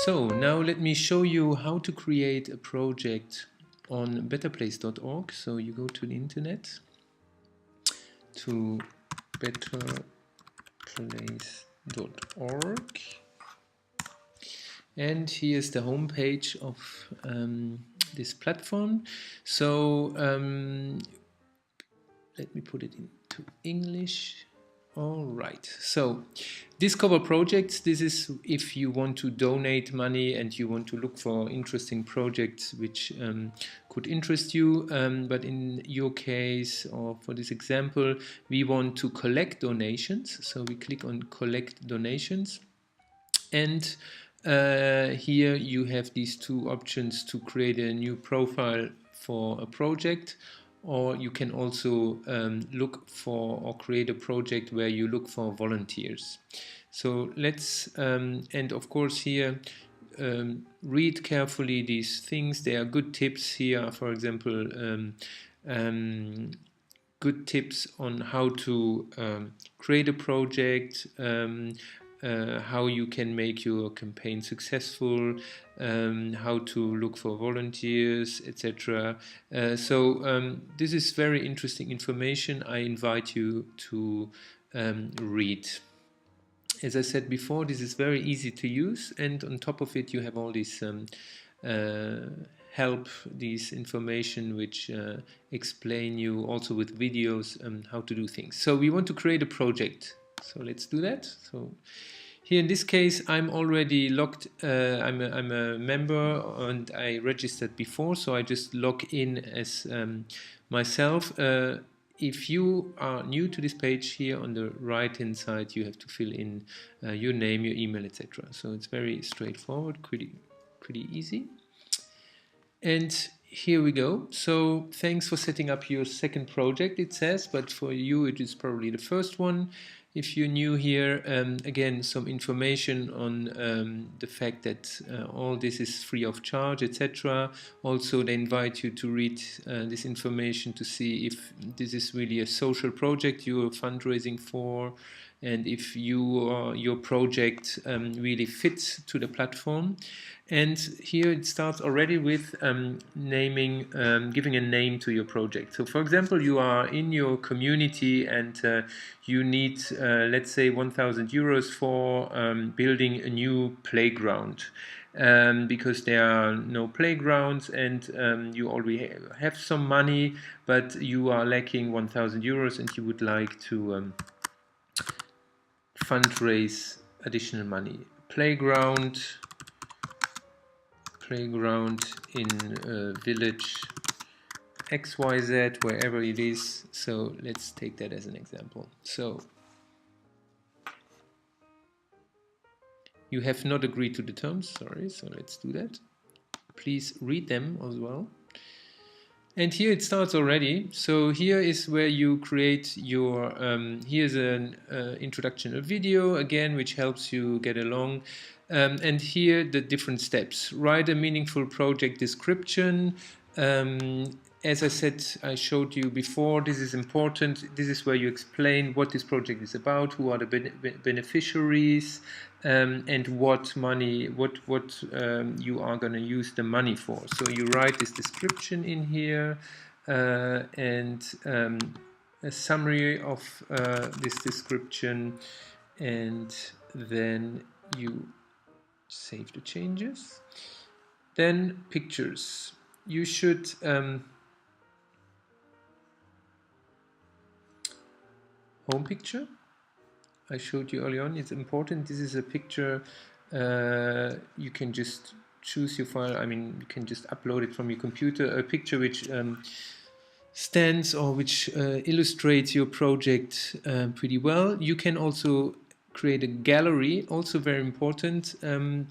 So now let me show you how to create a project on betterplace.org. So you go to the internet to betterplace.org, and here's the homepage of this platform. So let me put it into English. All right, so discover projects. This is if you want to donate money and you want to look for interesting projects which could interest you. But in your case, or for this example, we want to collect donations. So we click on collect donations. And here you have these two options to create a new profile for a project, or you can also look for or create a project where you look for volunteers. So let's, and of course here, read carefully these things. There are good tips here, for example, good tips on how to create a project, how you can make your campaign successful, how to look for volunteers, etc. So this is very interesting information. I invite you to read. As I said before, this is very easy to use, and on top of it you have all these help, these information which explain you also with videos how to do things. So we want to create a project. So let's do that. So here in this case, I'm already logged. I'm a member and I registered before, so I just log in as myself. If you are new to this page, here on the right hand side you have to fill in your name, your email, etc. So it's very straightforward, pretty easy. And here we go. So thanks for setting up your second project, it says, but for you it is probably the first one. If you're new here, again, some information on the fact that all this is free of charge, etc. Also, they invite you to read this information to see if this is really a social project you're fundraising for, and if your project really fits to the platform. And here it starts already with naming, giving a name to your project. So for example, you are in your community and you need, let's say, 1,000 euros for building a new playground. Because there are no playgrounds, and you already have some money, but you are lacking 1,000 euros and you would like to fundraise additional money. Playground in village XYZ, wherever it is. So let's take that as an example. So you have not agreed to the terms, sorry, so let's do that. Please read them as well. And here it starts already. So here is where you create your, here's an introduction video, again, which helps you get along. And here the different steps. Write a meaningful project description. As I said, I showed you before, this is important. This is where you explain what this project is about, who are the beneficiaries, and what money, what you are going to use the money for. So you write this description in here, and a summary of this description, and then you save the changes. Then pictures. You should home picture. I showed you early on, it's important. This is a picture, you can just choose your file, I mean, you can just upload it from your computer, a picture which stands or which illustrates your project pretty well. You can also create a gallery, also very important.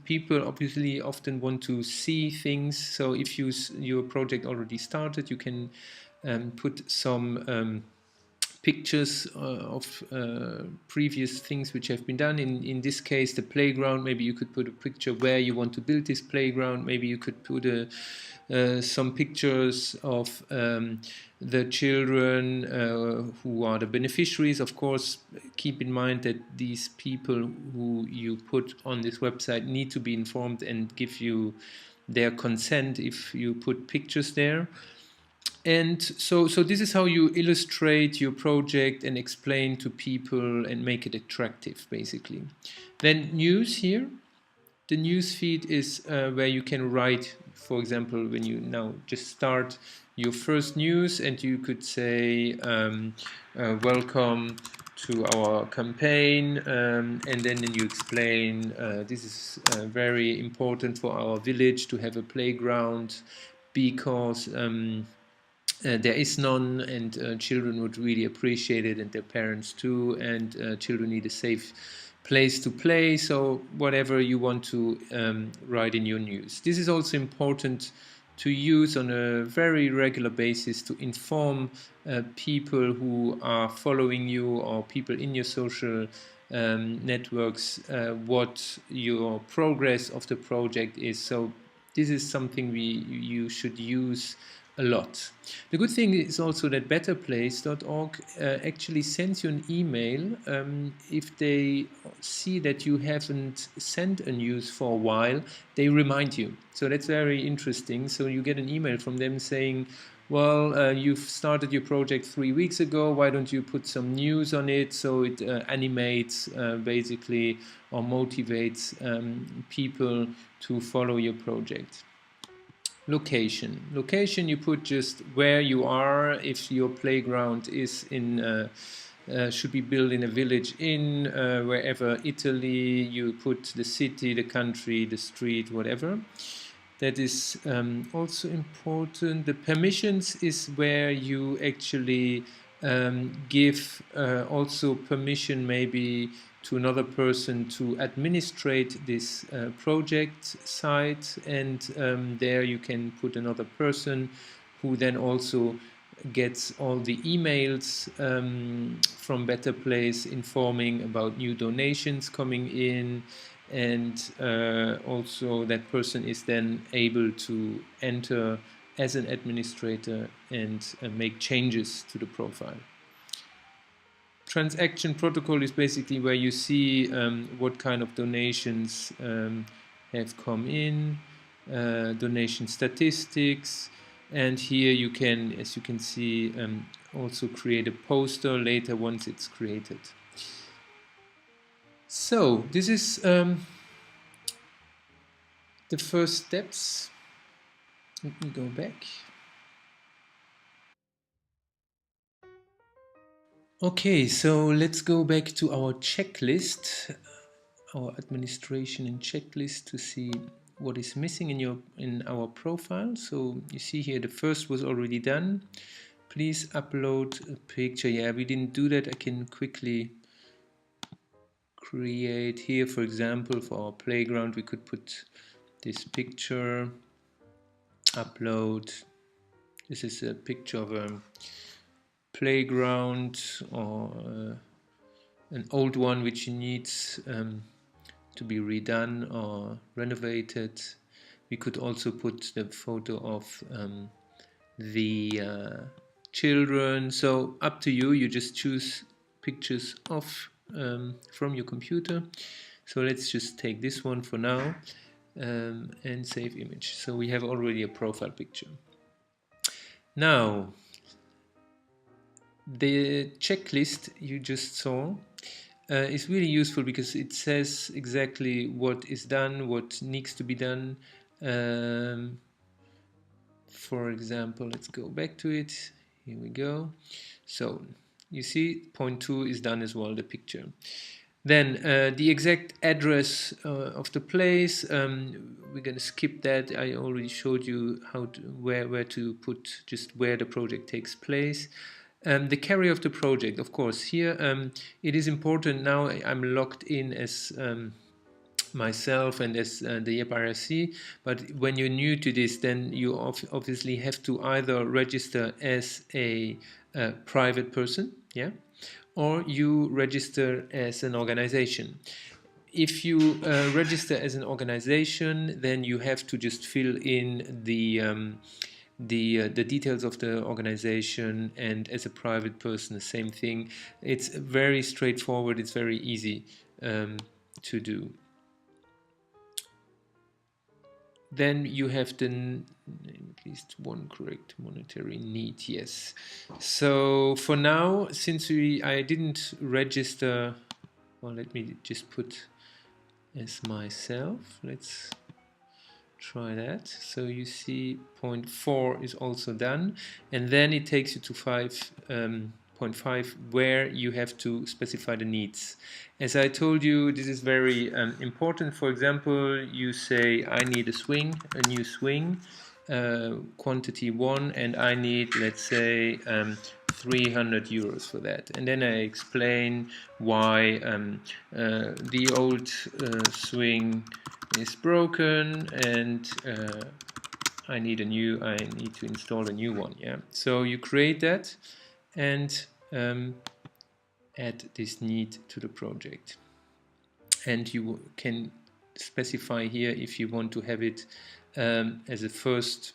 People obviously often want to see things, so if your project already started, you can put some pictures of previous things which have been done. In this case, the playground. Maybe you could put a picture where you want to build this playground. Maybe you could put some pictures of the children who are the beneficiaries. Of course, keep in mind that these people who you put on this website need to be informed and give you their consent if you put pictures there. And so this is how you illustrate your project and explain to people and make it attractive, basically. Then news here. The news feed is where you can write, for example, when you now just start your first news, and you could say, welcome to our campaign, and then you explain, this is very important for our village to have a playground, because there is none, and children would really appreciate it, and their parents too, and children need a safe place to play. So whatever you want to write in your news. This is also important to use on a very regular basis to inform people who are following you, or people in your social networks, what your progress of the project is. So this is something you should use a lot. The good thing is also that betterplace.org actually sends you an email if they see that you haven't sent a news for a while. They remind you. So that's very interesting. So you get an email from them saying, well, you've started your project 3 weeks ago, why don't you put some news on it? So it animates basically, or motivates people to follow your project. Location. Location, you put just where you are. If your playground is in, should be built in a village in wherever Italy, you put the city, the country, the street, whatever. That is also important. The permissions is where you actually give also permission maybe to another person to administrate this project site, and there you can put another person who then also gets all the emails from Better Place informing about new donations coming in, and also that person is then able to enter as an administrator and make changes to the profile. Transaction protocol is basically where you see what kind of donations have come in, donation statistics, and here you can, as you can see, also create a poster later once it's created. So this is the first steps. Let me go back. Okay, so let's go back to our checklist, our administration and checklist, to see what is missing in our profile. So you see here the first was already done. Please upload a picture. Yeah, we didn't do that. I can quickly create here, for example, for our playground, we could put this picture, upload. This is a picture of a playground, or an old one which needs to be redone or renovated. We could also put the photo of the children. So up to you. You just choose pictures of from your computer. So let's just take this one for now and save image. So we have already a profile picture. Now, the checklist you just saw is really useful because it says exactly what is done, what needs to be done. For example, let's go back to it. Here we go. So you see point 2 is done as well, the picture. Then the exact address of the place, we're going to skip that. I already showed you how to, where to put just where the project takes place. The carrier of the project, of course, here it is important. Now I'm logged in as myself and as the YEPP RSC, but when you're new to this, then you obviously have to either register as a a private person, yeah, or you register as an organization. If you register as an organization, then you have to just fill in the details of the organization, and as a private person, the same thing. It's very straightforward. It's very easy to do. Then you have the at least one correct monetary need. Yes. So for now, since I didn't register, well, let me just put as myself. Let's try that. So you see point 4 is also done, and then it takes you to 5.5 where you have to specify the needs. As I told you, this is very important. For example, you say I need a new swing, quantity 1, and I need, let's say, 300 euros for that, and then I explain why the old swing is broken, and I need to install a new one. Yeah, so you create that and add this need to the project, and you can specify here if you want to have it as a first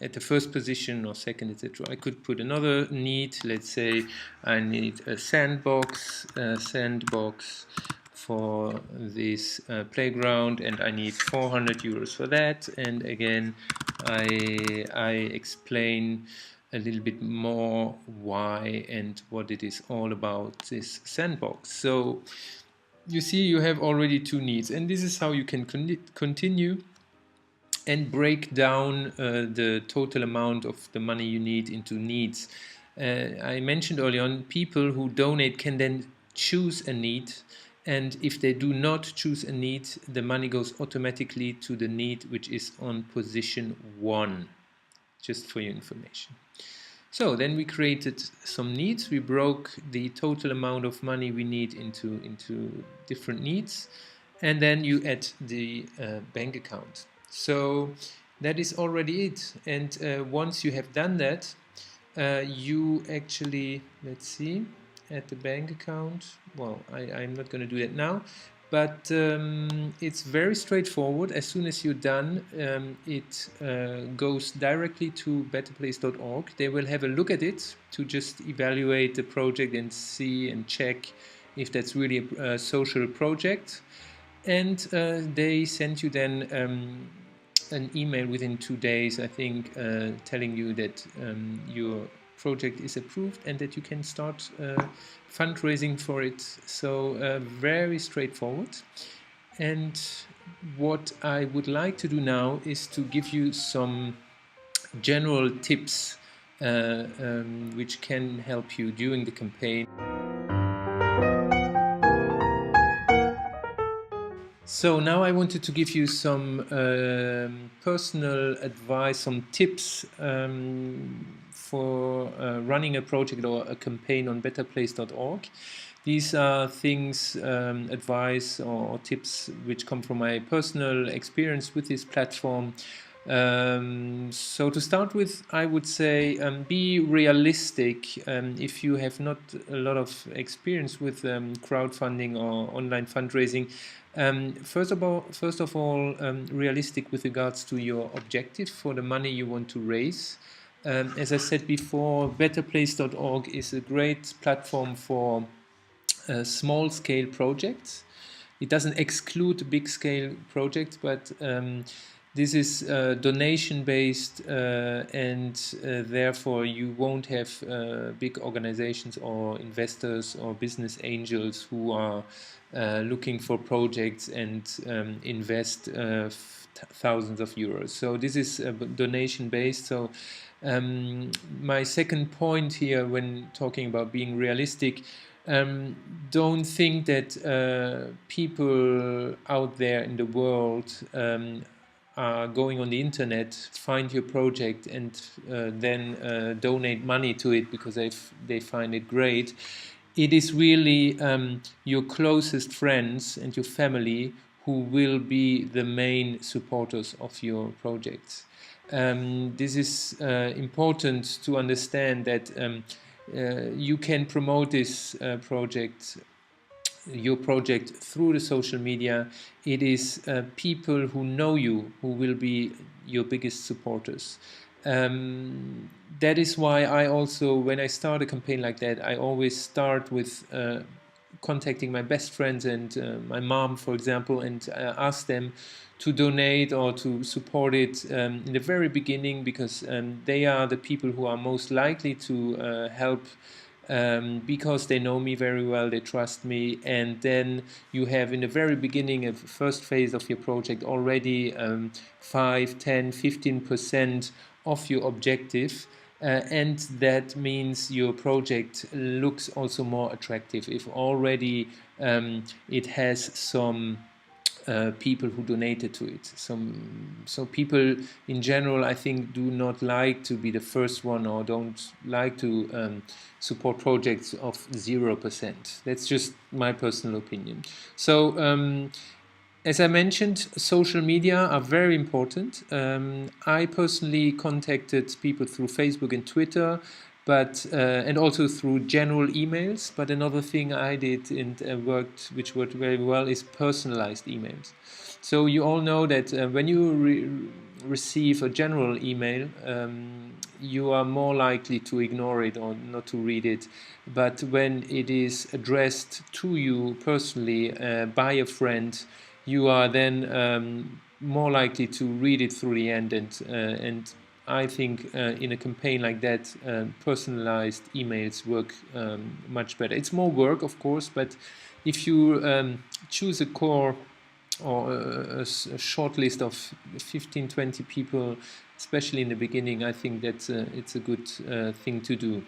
at the first position or second, etc. I could put another need. Let's say I need a sandbox for this playground, and I need 400 euros for that. And again, I explain a little bit more why and what it is all about, this sandbox. So you see, you have already 2 needs, and this is how you can continue and break down the total amount of the money you need into needs. I mentioned earlier on, people who donate can then choose a need, and if they do not choose a need, the money goes automatically to the need which is on position 1, just for your information. So then we created some needs. We broke the total amount of money we need into different needs, and then you add the bank account. So that is already it. And once you have done that, you actually, let's see, add the bank account. Well, I'm not going to do that now, but it's very straightforward. As soon as you're done, it goes directly to betterplace.org. They will have a look at it to just evaluate the project and see and check if that's really a social project. And they send you then an email within 2 days, I think, telling you that your project is approved and that you can start fundraising for it. So very straightforward. And what I would like to do now is to give you some general tips which can help you during the campaign. So now I wanted to give you some personal advice, some tips for running a project or a campaign on betterplace.org. These are things, advice or tips which come from my personal experience with this platform. So to start with, I would say be realistic. If you have not a lot of experience with crowdfunding or online fundraising, first of all, realistic with regards to your objective for the money you want to raise. As I said before, betterplace.org is a great platform for small-scale projects. It doesn't exclude big-scale projects, but this is donation-based, and therefore you won't have big organizations or investors or business angels who are looking for projects and invest thousands of euros. So this is donation-based. So my second point here when talking about being realistic, don't think that people out there in the world are going on the internet, find your project, and then donate money to it because they find it great. It is really your closest friends and your family who will be the main supporters of your projects. This is important to understand that you can promote this your project through the social media. It is people who know you who will be your biggest supporters. That is why I also, when I start a campaign like that, I always start with contacting my best friends and my mom, for example, and ask them to donate or to support it in the very beginning, because they are the people who are most likely to help, because they know me very well, they trust me, and then you have in the very beginning, a first phase of your project, already 5, 10, 15% of your objective. And that means your project looks also more attractive if already it has some people who donated to it. So people in general, I think, do not like to be the first one, or don't like to support projects of 0%. That's just my personal opinion. So as I mentioned, social media are very important. I personally contacted people through Facebook and Twitter, but and also through general emails. But another thing I did and which worked very well, is personalized emails. So you all know that when you receive a general email, you are more likely to ignore it or not to read it. But when it is addressed to you personally by a friend, you are then more likely to read it through the end. And I think in a campaign like that, personalized emails work much better. It's more work, of course, but if you choose a core or a short list of 15, 20 people, especially in the beginning, I think that it's a good thing to do.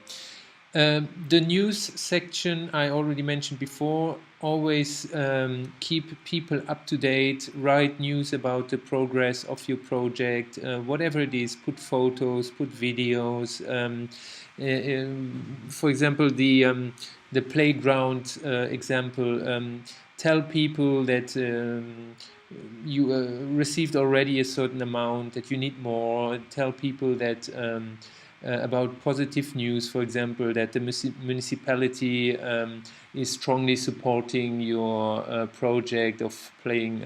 The news section I already mentioned before. Always keep people up to date, write news about the progress of your project, whatever it is, put photos, put videos. For example, the playground example, tell people that you received already a certain amount, that you need more. Tell people that about positive news, for example, that the municipality is strongly supporting your project of building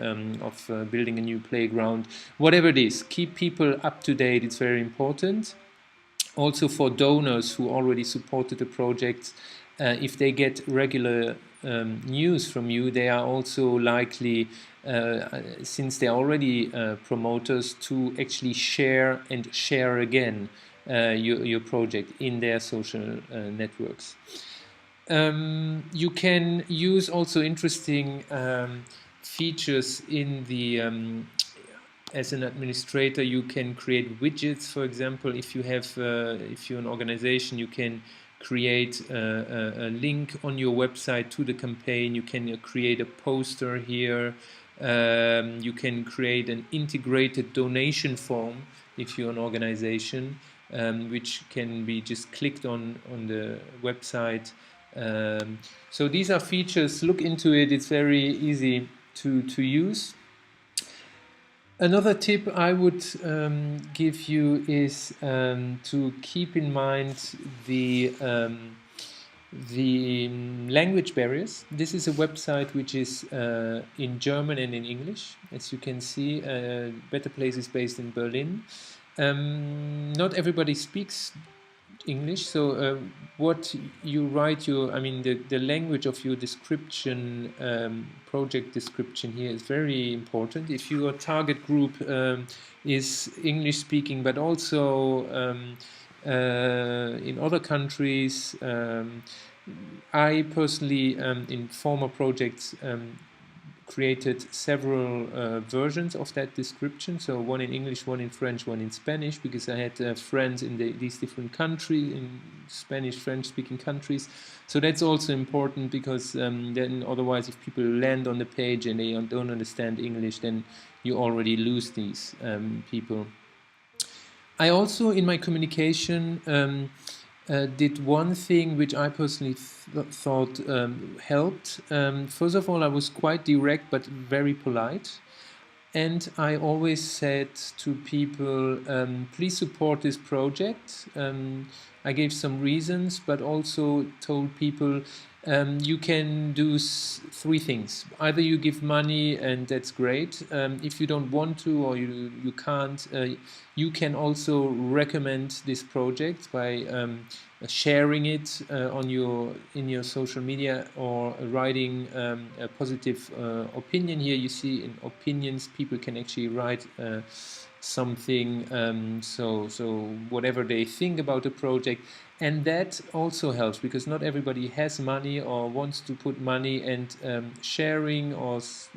a new playground. Whatever it is, keep people up to date. It's very important. Also for donors who already supported the project, if they get regular news from you, they are also likely, since they're already promoters, to actually share and share again your project in their social networks. You can use also interesting features in the as an administrator. You can create widgets, for example. If you're an organization, you can create a link on your website to the campaign. You can create a poster here. You can create an integrated donation form if you're an organization, which can be just clicked on the website. So these are features. Look into it. It's very easy to use. Another tip I would give you is to keep in mind the language barriers. This is a website which is in German and in English. As you can see, Better Place is based in Berlin. Not everybody speaks English, so what you write, the language of your description, project description here, is very important. If your target group is English speaking, but also in other countries, I personally, in former projects, created several versions of that description. So one in English, one in French, one in Spanish, because I had friends in these different countries, in Spanish, French-speaking countries. So that's also important, because then otherwise, if people land on the page and they don't understand English, then you already lose these people. I also, in my communication, did one thing which I personally thought helped. First of all, I was quite direct but very polite. And I always said to people, please support this project. I gave some reasons, but also told people you can do three things. Either you give money, and that's great. If you don't want to, or you can't, you can also recommend this project by sharing it in your social media, or writing a positive opinion. Here you see in opinions people can actually write something, so whatever they think about the project. And that also helps, because not everybody has money or wants to put money, and sharing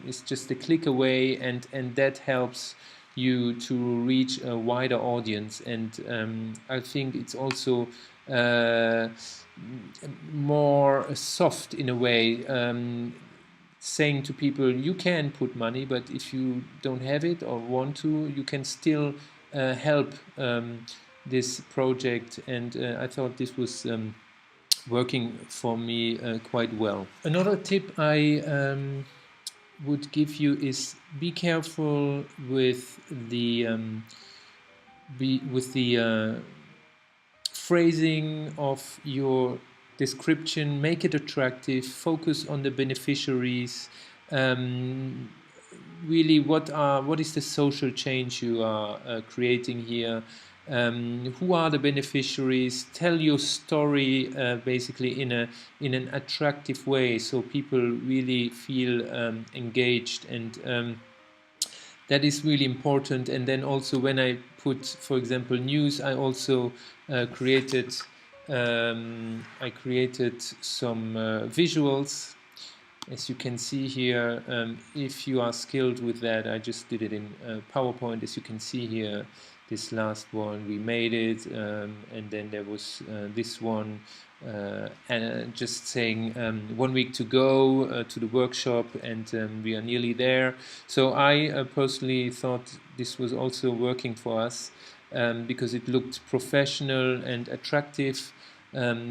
is just a click away, and that helps you to reach a wider audience. And I think it's also uh, more soft in a way, saying to people, you can put money, but if you don't have it or want to, you can still help this project. And I thought this was working for me quite well. Another tip I would give you is be careful with the phrasing of your description. Make it attractive, focus on the beneficiaries. um, Really, what is the social change you are creating here? Who are the beneficiaries? Tell your story basically in an attractive way, so people really feel engaged. And that is really important. And then also, when I put, for example, news, I also created some visuals, as you can see here. If you are skilled with that, I just did it in PowerPoint. As you can see here, this last one, we made it, and then there was this one, and just saying 1 week to go to the workshop, and we are nearly there. So I personally thought this was also working for us, because it looked professional and attractive.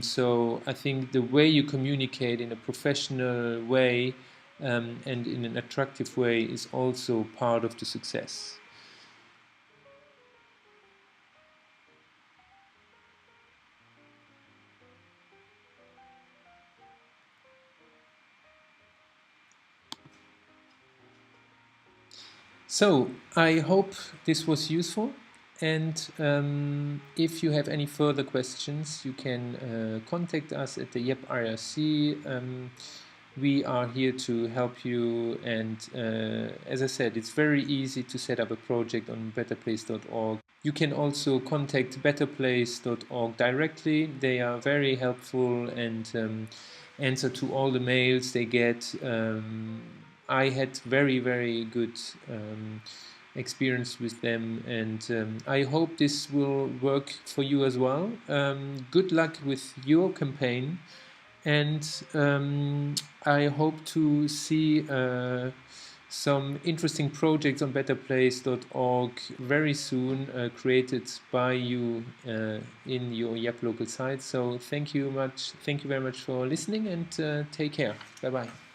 So I think the way you communicate in a professional way and in an attractive way is also part of the success. So I hope this was useful. And if you have any further questions, you can contact us at the YEPP IRC. We are here to help you. And as I said, it's very easy to set up a project on betterplace.org. You can also contact betterplace.org directly. They are very helpful and answer to all the mails they get. I had very, very good experience with them, and I hope this will work for you as well. Good luck with your campaign, and I hope to see some interesting projects on betterplace.org very soon, created by you in your YEPP local site. So thank you very much for listening, and take care. Bye bye.